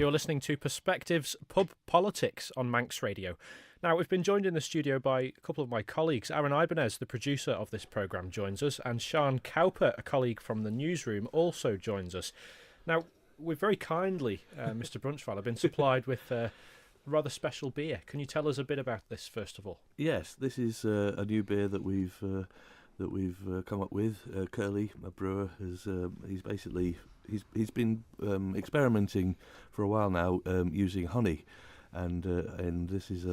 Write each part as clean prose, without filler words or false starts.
You're listening to Perspectives Pub Politics on Manx Radio. Now, we've been joined in the studio by a couple of my colleagues. Aaron Ibanez, the producer of this programme, joins us, and Sian Cowper, a colleague from the newsroom, also joins us. Now, we've very kindly, Mr. Brunnschweiler, been supplied with a rather special beer. Can you tell us a bit about this, first of all? Yes, this is a new beer that we've come up with. Curly, a brewer, he's been experimenting for a while now using honey. And this is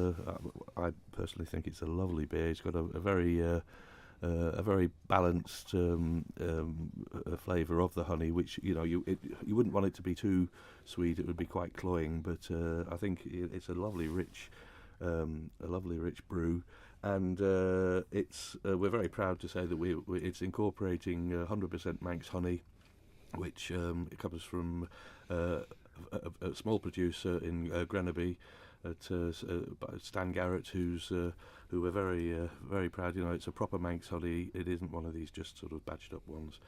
I personally think it's a lovely beer. It's got a very balanced flavour of the honey, which you wouldn't want it to be too sweet. It would be quite cloying, but I think it's a lovely rich brew, and we're very proud to say that it's incorporating 100% Manx honey, which it comes from a small producer in Grenaby at Stan Garrett, who we're very proud. It's a proper Manx honey. It isn't one of these just sort of badged up ones.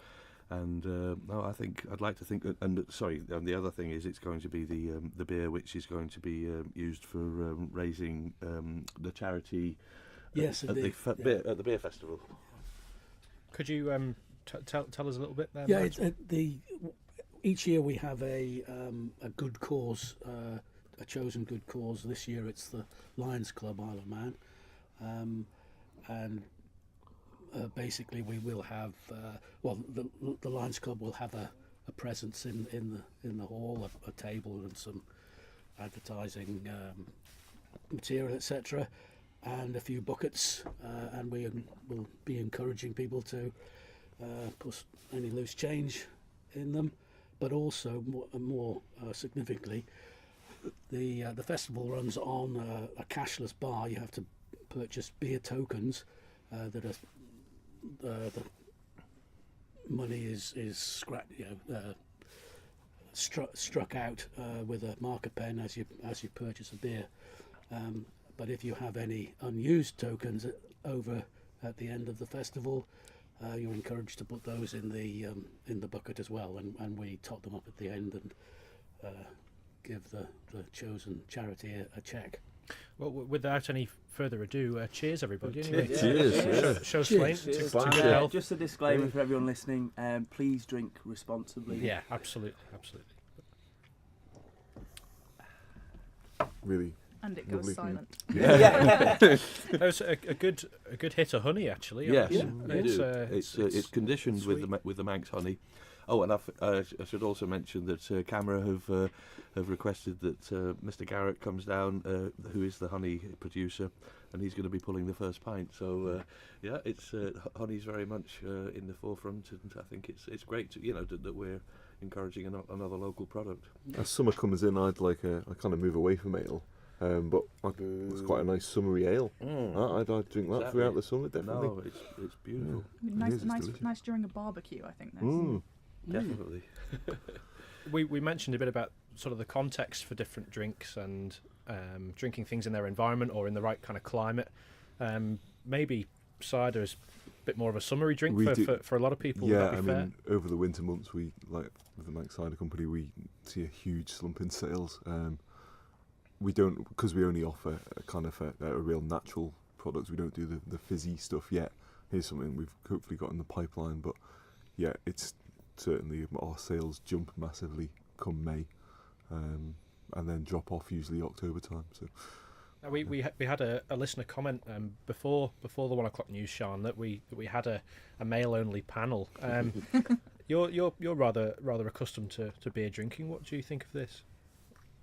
And I'd like to think. And the other thing is, it's going to be the beer which is going to be used for raising the charity. Yes, at the beer festival. Could you tell us a little bit there? Yeah, each year we have a good cause, a chosen good cause. This year it's the Lions Club Isle of Man, and basically we will have the Lions Club will have a presence in the hall, a table and some advertising material, etc., and a few buckets, and we will be encouraging people to put any loose change in them. But also, more significantly, the festival runs on a cashless bar. You have to purchase beer tokens that are the money is struck out with a marker pen as you purchase a beer. But if you have any unused tokens over at the end of the festival, you're encouraged to put those in the bucket as well, and we top them up at the end and give the chosen charity a check. Well, without any further ado, cheers, everybody. Anyway. Cheers. Show flame to good health. Just a disclaimer for everyone listening: please drink responsibly. Yeah, absolutely. Really. And it goes silent. Yeah. That was a good hit of honey, actually. Yes, it's conditioned with the Manx honey. Oh, and I should also mention that Camera have requested that Mr. Garrett comes down, who is the honey producer, and he's going to be pulling the first pint. So it's honey's very much in the forefront, and I think it's great that we're encouraging another local product. As summer comes in, I'd like I kind of move away from ale. But it's quite a nice summery ale. I'd drink that throughout the summer, definitely. No, it's beautiful. Nice during a barbecue, I think. Definitely. We mentioned a bit about sort of the context for different drinks and drinking things in their environment or in the right kind of climate. Maybe cider is a bit more of a summery drink for a lot of people. Yeah, I mean, over the winter months, with the Manx Cider Company, we see a huge slump in sales. We don't, because we only offer a kind of a real natural product. We don't do the fizzy stuff yet. Here's something we've hopefully got in the pipeline, but yeah, it's certainly our sales jump massively come May, and then drop off usually October time. So now we had a listener comment before the 1 o'clock news, Sian, that we had a male only panel. You're rather accustomed to beer drinking. What do you think of this?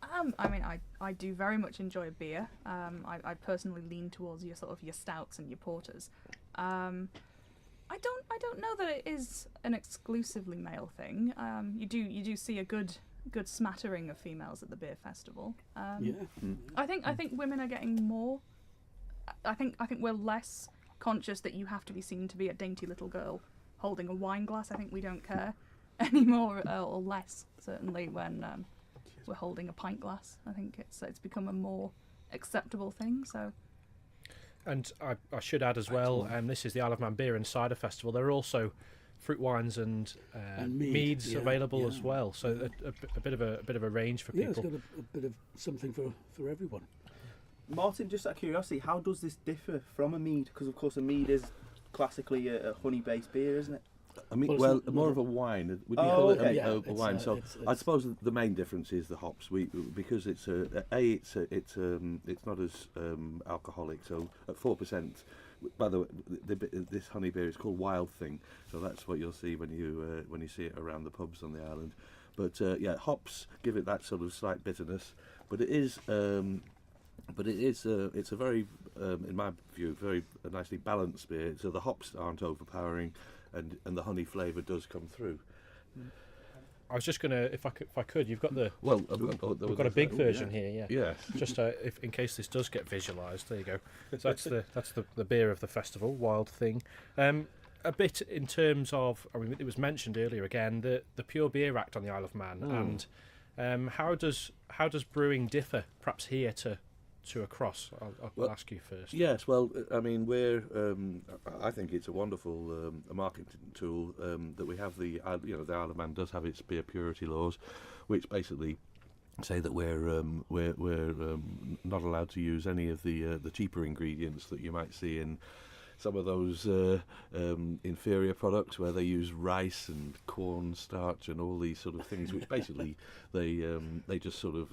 I mean, I do very much enjoy a beer. I personally lean towards your stouts and your porters. I don't know that it is an exclusively male thing. You do see a good smattering of females at the beer festival. I think women are getting more. I think we're less conscious that you have to be seen to be a dainty little girl holding a wine glass. I think we don't care anymore, or less certainly when. We're holding a pint glass. I think it's become a more acceptable thing. So, and I should add as well, this is the Isle of Man Beer and Cider Festival. There are also fruit wines and mead, meads available as yeah. well. So a bit of a range for Yeah, people. it's got a bit of something for everyone. Martin, just out of curiosity, how does this differ from a mead? Because of course a mead is classically a honey-based beer, isn't it? I mean, Well, well, it's not- more not of a wine. Would you Oh, call okay. it Yeah, a it's, wine? So it's- I suppose the main difference is the hops. Because it's not as alcoholic. So at 4%. By the way, this honey beer is called Wild Thing. So that's what you'll see when you see it around the pubs on the island. But yeah, hops give it that sort of slight bitterness. But it's a very, in my view, very nicely balanced beer. So the hops aren't overpowering, and the honey flavour does come through. I was just gonna, if I could, you've got the Well, we've got a big version here, yeah. Yes. Just if in case this does get visualised, there you go. So that's the beer of the festival, Wild Thing. A bit in terms of, I mean, it was mentioned earlier again, the Pure Beer Act on the Isle of Man, and how does brewing differ, perhaps here to across? I'll ask you first. Yes, well, I mean, I think it's a wonderful marketing tool that we have. The Isle of Man does have its beer purity laws, which basically say that we're not allowed to use any of the cheaper ingredients that you might see in some of those inferior products where they use rice and corn starch and all these sort of things, which basically they just sort of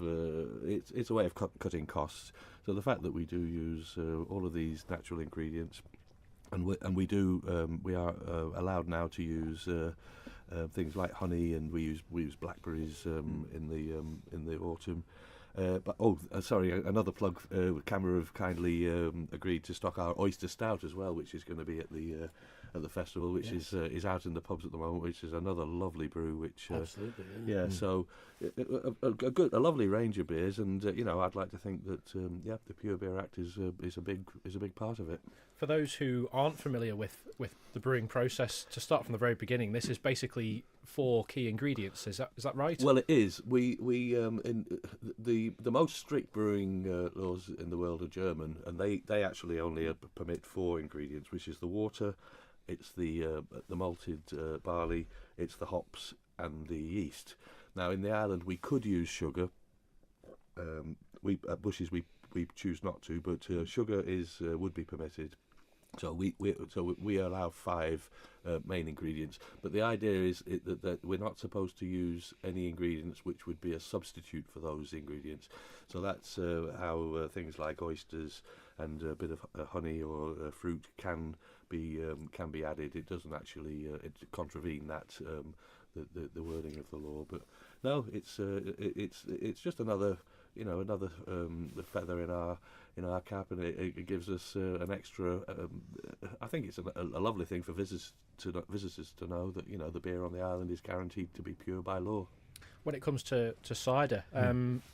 it's a way of cutting costs. So the fact that we do use all of these natural ingredients, and we are allowed now to use things like honey, and we use blackberries in the autumn. Sorry, another plug. Camera have kindly agreed to stock our oyster stout as well, which is going to be at the festival, which is out in the pubs at the moment, which is another lovely brew. Which Absolutely, so a lovely range of beers, and I'd like to think that the Pure Beer Act is a big part of it. For those who aren't familiar with the brewing process, to start from the very beginning, this is basically 4 key ingredients. Is that right? Well, it is. We in the most strict brewing laws in the world are German, and they actually only permit 4 ingredients, which is the water, it's the malted barley, it's the hops, and the yeast. Now, in the island, we could use sugar. At Bushy's we choose not to, but sugar would be permitted. So we allow 5 main ingredients, but the idea is that we're not supposed to use any ingredients which would be a substitute for those ingredients. So that's how things like oysters and a bit of honey or fruit can be added. It doesn't actually contravene that the wording of the law. But no, it's just another feather in our cap, and it gives us an extra. I think it's a lovely thing for visitors to know that the beer on the island is guaranteed to be pure by law. When it comes to cider,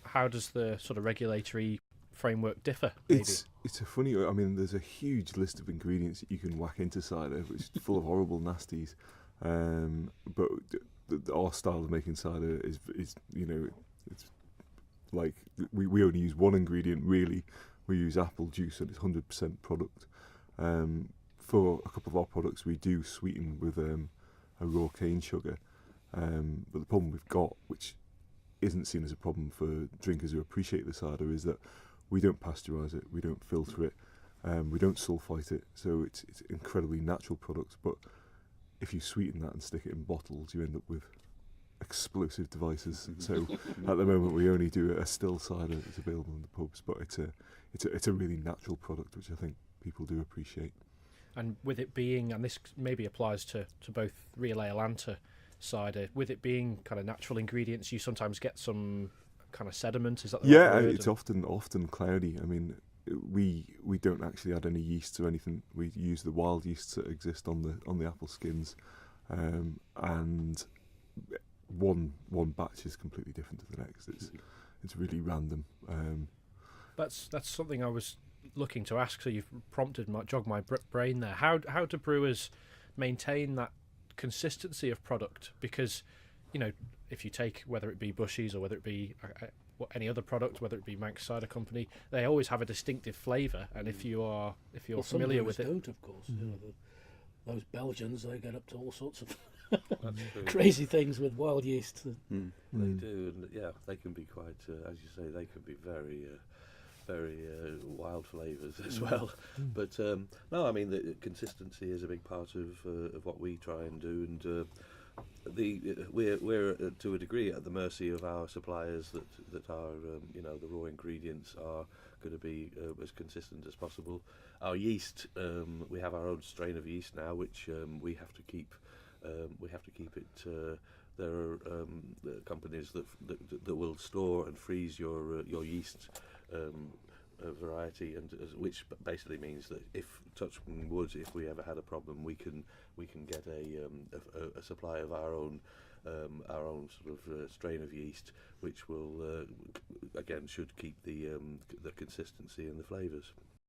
how does the sort of regulatory framework differ? Maybe? It's a funny. I mean, there's a huge list of ingredients that you can whack into cider, which is full of horrible nasties. But our style of making cider is it's like we only use one ingredient really. We use apple juice, and it's 100% product. For a couple of our products, we do sweeten with a raw cane sugar. But the problem we've got, which isn't seen as a problem for drinkers who appreciate the cider, is that we don't pasteurise it, we don't filter it, we don't sulphite it. So it's incredibly natural product. But if you sweeten that and stick it in bottles, you end up with explosive devices. So at the moment we only do a still cider that's available in the pubs, but it's a really natural product, which I think people do appreciate. And with it being, and this maybe applies to both real ale and to cider, with it being kind of natural ingredients, you sometimes get some kind of sediment. Is that the right word? It's often cloudy. I mean, we don't actually add any yeast or anything. We use the wild yeasts that exist on the apple skins, and one batch is completely different to the next. It's really random. That's something I was looking to ask. So you've jogged my brain there. How do brewers maintain that consistency of product? Because if you take whether it be Bushy's or whether it be any other product, whether it be Manx Cider Company, they always have a distinctive flavour. And if you're familiar with it, don't, of course. those Belgians, they get up to all sorts of That's true. crazy things with wild yeast. They do, and yeah, they can be quite, as you say, they can be very wild flavours as well. But no, I mean the consistency is a big part of what we try and do, and we're to a degree at the mercy of our suppliers that are the raw ingredients are going to be as consistent as possible. Our yeast, we have our own strain of yeast now, which we have to keep. We have to keep it. There are companies that will store and freeze your yeast variety, and which basically means that if, touching wood, if we ever had a problem, we can get a supply of our own sort of strain of yeast, which will again should keep the consistency and the flavours.